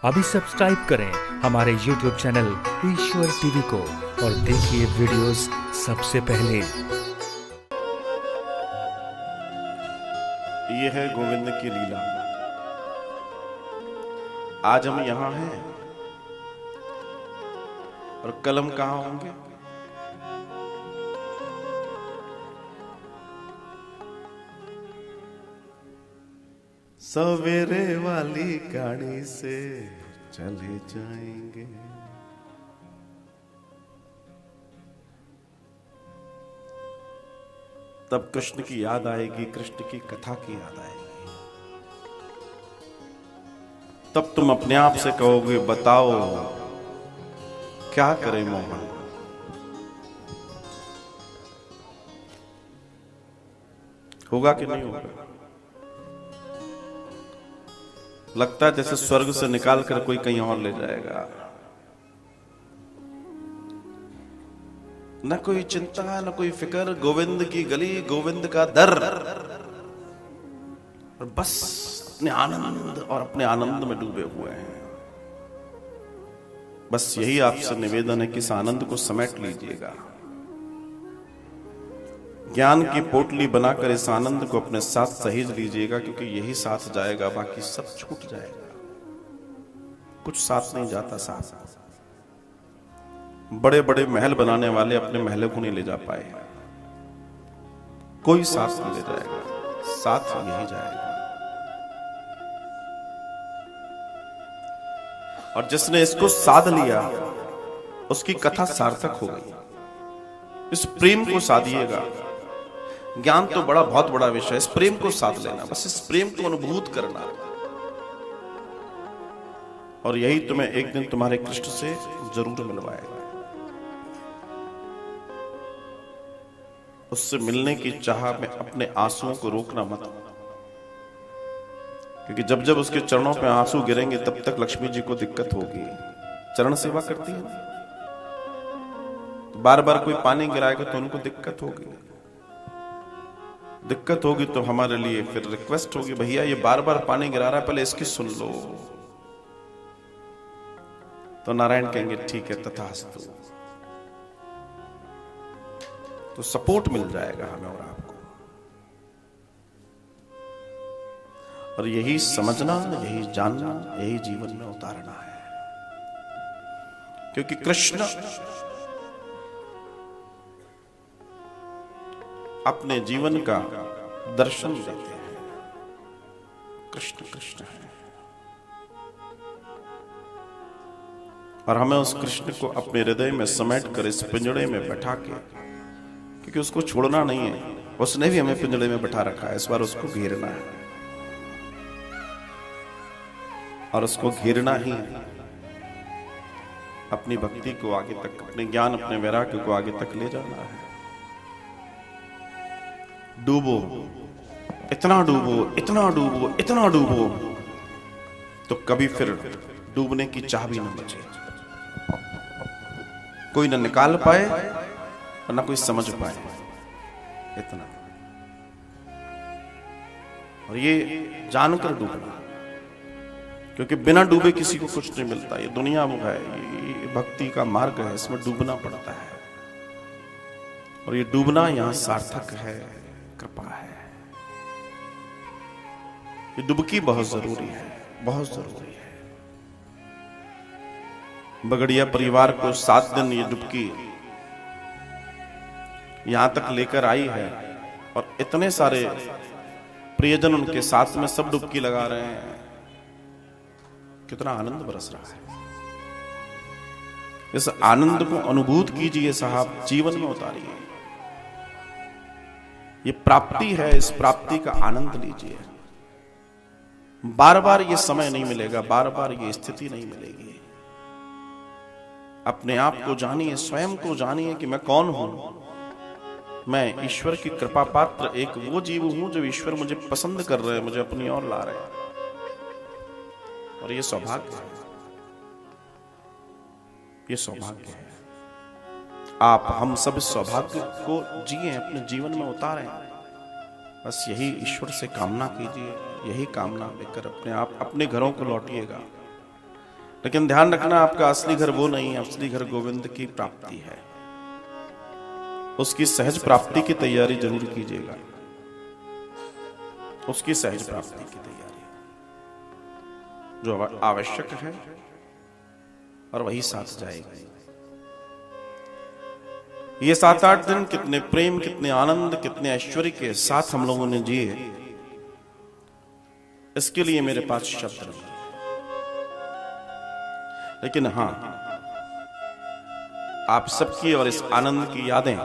अभी सब्सक्राइब करें हमारे YouTube चैनल ईश्वर टीवी को और देखिए वीडियोस सबसे पहले। ये है गोविंद की लीला। आज हम यहां हैं और कल हम कहां होंगे? सवेरे वाली गाड़ी से चले जाएंगे। तब कृष्ण की याद आएगी, कृष्ण की कथा की याद आएगी। तब तुम अपने आप से कहोगे, बताओ क्या करें मोहन। होगा कि नहीं होगा? लगता है जैसे स्वर्ग से निकाल कर कोई कहीं और ले जाएगा। न कोई चिंता, न कोई फिक्र, गोविंद की गली, गोविंद का दर, और बस अपने आनंद और अपने आनंद में डूबे हुए हैं। बस यही आपसे निवेदन है कि इस आनंद को समेट लीजिएगा। ज्ञान की पोटली बनाकर इस आनंद को अपने साथ सहेज लीजिएगा, क्योंकि यही साथ जाएगा, बाकी सब छूट जाएगा। कुछ साथ नहीं जाता। साथ बड़े बड़े महल बनाने वाले अपने महलों को नहीं ले जा पाए। कोई साथ नहीं ले जाएगा, साथ यही जाएगा। और जिसने इसको साध लिया उसकी कथा सार्थक हो गई। इस प्रेम को साधिएगा। ज्ञान तो बहुत बड़ा विषय है, इस प्रेम को साध लेना, बस इस प्रेम को अनुभूत करना। और यही तुम्हें एक दिन तुम्हारे कृष्ण से जरूर मिलवाएगा। उससे मिलने की चाह में अपने आंसुओं को रोकना मत, क्योंकि जब जब उसके चरणों पे आंसू गिरेंगे तब तक लक्ष्मी जी को दिक्कत होगी। चरण सेवा करती है, बार बार कोई पानी गिराएगा तो उनको दिक्कत होगी। दिक्कत होगी तो हमारे लिए फिर रिक्वेस्ट होगी, भैया ये बार बार पानी गिरा रहा है, पहले इसकी सुन लो। तो नारायण कहेंगे ठीक है, तथास्तु। तो सपोर्ट मिल जाएगा हमें और आपको। और यही समझना, यही जानना, यही जीवन में उतारना है। क्योंकि कृष्ण अपने जीवन का दर्शन देते हैं। कृष्ण कृष्ण है और हमें उस कृष्ण को अपने हृदय में समेट कर इस पिंजड़े में बैठा के, क्योंकि उसको छोड़ना नहीं है, उसने भी हमें पिंजड़े में बैठा रखा है। इस बार उसको घेरना है और उसको घेरना ही अपनी भक्ति को आगे तक, अपने ज्ञान, अपने वैराग्य को आगे तक ले जाना है। डूबो, इतना डूबो, इतना डूबो, इतना डूबो, तो कभी फिर डूबने की चाह भी न बचे। कोई न निकाल पाए और न कोई समझ पाए, इतना। और ये जानकर डूबना, क्योंकि बिना डूबे किसी को कुछ नहीं मिलता। ये दुनिया वो है, ये भक्ति का मार्ग है, इसमें डूबना पड़ता है। और ये डूबना यहां सार्थक है, कृपा है। ये डुबकी बहुत जरूरी है, बहुत जरूरी है। बगड़िया परिवार को 7 दिन ये डुबकी यहां तक लेकर आई है, और इतने सारे प्रियजन उनके साथ में सब डुबकी लगा रहे हैं। कितना आनंद बरस रहा है। इस आनंद को अनुभूत कीजिए साहब, जीवन में उतारिए। ये प्राप्ति है, इस प्राप्ति का आनंद लीजिए। बार बार ये समय नहीं मिलेगा, बार बार ये स्थिति नहीं मिलेगी। अपने आप को जानिए, स्वयं को जानिए कि मैं कौन हूं। मैं ईश्वर की कृपा पात्र एक वो जीव हूं जो ईश्वर मुझे पसंद कर रहे हैं, मुझे अपनी ओर ला रहे हैं। और ये सौभाग्य है, ये सौभाग्य है। आप, हम सब इस सौभाग्य को जिए, अपने जीवन में उतारें। बस यही ईश्वर से कामना कीजिए, यही कामना लेकर अपने आप अपने घरों को लौटिएगा। लेकिन ध्यान रखना, आपका असली घर वो नहीं है, असली घर गोविंद की प्राप्ति है। उसकी सहज प्राप्ति की तैयारी जरूर कीजिएगा, उसकी सहज प्राप्ति की तैयारी जो आवश्यक है, और वही साथ जाएगी। ये 7-8 दिन कितने प्रेम, कितने आनंद, कितने ऐश्वर्य के साथ हम लोगों ने जिए, इसके लिए मेरे पास शब्द नहीं। लेकिन हां, आप सबकी और इस आनंद की यादें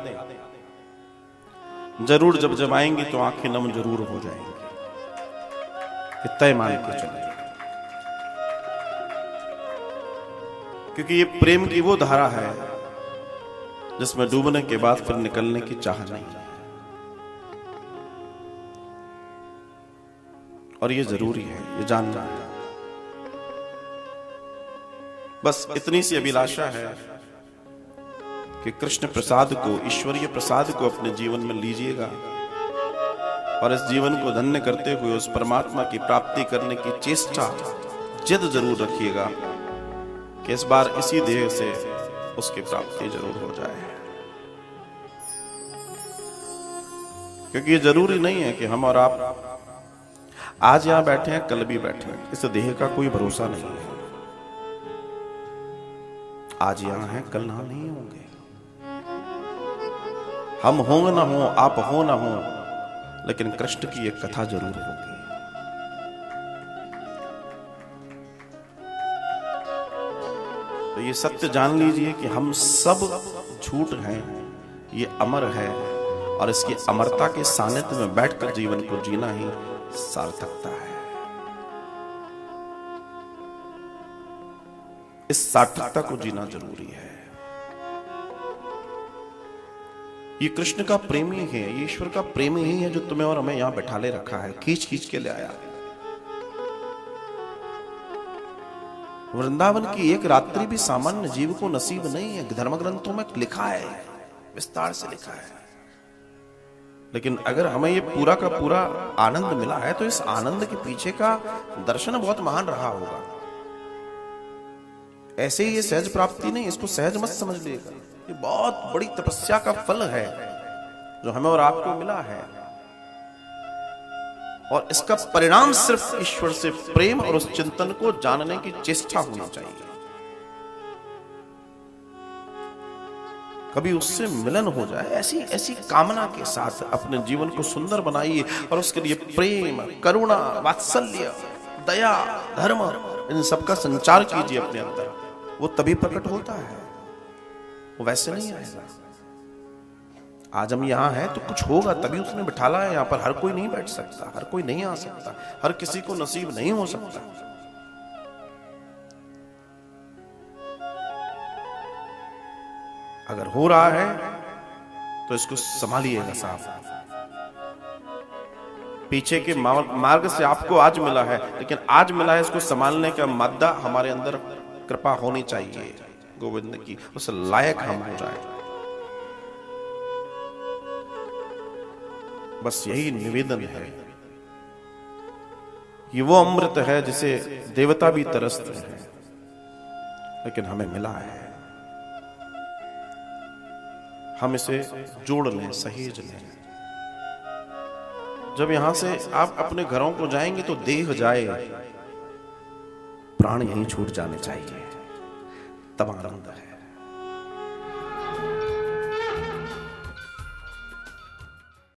जरूर जब जब आएंगी तो आंखें नम जरूर हो जाएंगी, तय मान के चलिए। क्योंकि ये प्रेम की वो धारा है जिसमें डूबने के बाद फिर निकलने की चाह नहीं है, और ये जरूरी है, ये जानना है। बस इतनी सी अभिलाषा है कि कृष्ण प्रसाद को, ईश्वरीय प्रसाद को अपने जीवन में लीजिएगा, और इस जीवन को धन्य करते हुए उस परमात्मा की प्राप्ति करने की चेष्टा, जिद जरूर रखिएगा कि इस बार इसी देह से उसकी प्राप्ति जरूर हो जाए। क्योंकि ये जरूरी नहीं है कि हम और आप आज यहां बैठे हैं, कल भी बैठे हैं। इस देह का कोई भरोसा नहीं है। आज यहां हैं, कल ना नहीं होंगे। हम हों ना हो, आप हो ना हो, लेकिन कृष्ण की एक कथा जरूर होगी। तो ये सत्य जान लीजिए कि हम सब झूठ हैं, ये अमर है, और इसकी अमरता के सानिध्य में बैठकर जीवन को जीना ही सार्थकता है। इस सार्थकता को जीना जरूरी है। ये कृष्ण का प्रेम ही है, ये ईश्वर का प्रेम ही है जो तुम्हें और हमें यहां बैठा ले रखा है, खींच खींच के ले आया। वृंदावन की एक रात्रि भी सामान्य जीव को नसीब नहीं है। धर्म ग्रंथों में लिखा है, विस्तार से लिखा है। लेकिन अगर हमें ये पूरा का पूरा आनंद मिला है तो इस आनंद के पीछे का दर्शन बहुत महान रहा होगा। ऐसे ही ये सहज प्राप्ति नहीं, इसको सहज मत समझ लीजिएगा। ये बहुत बड़ी तपस्या का फल है जो हमें और आपको मिला है, और इसका परिणाम सिर्फ ईश्वर से प्रेम और उस चिंतन को जानने की चेष्टा होनी चाहिए। कभी उससे मिलन हो जाए, ऐसी ऐसी कामना के साथ अपने जीवन को सुंदर बनाइए, और उसके लिए प्रेम, करुणा, वात्सल्य, दया, धर्म, इन सबका संचार कीजिए अपने अंदर। वो तभी प्रकट होता है, वो वैसे नहीं आएगा। आज हम यहां हैं तो कुछ होगा, तभी उसने बिठाला है यहां पर। हर कोई नहीं बैठ सकता, हर कोई नहीं आ सकता, हर किसी को नसीब नहीं हो सकता। अगर हो रहा है तो इसको संभालिएगा साहब। पीछे के मार्ग से आपको आज मिला है, लेकिन आज मिला है, इसको संभालने का मादा हमारे अंदर कृपा होनी चाहिए गोविंद की, उस लायक हम हो जाए। बस यही निवेदन है। ये वो अमृत है जिसे देवता भी तरसते हैं, लेकिन हमें मिला है। हम इसे जोड़ लें, सहेज लें। जब यहां से आप अपने घरों को जाएंगे तो देह जाए, प्राण यहीं छूट जाने चाहिए, तब आनंद है।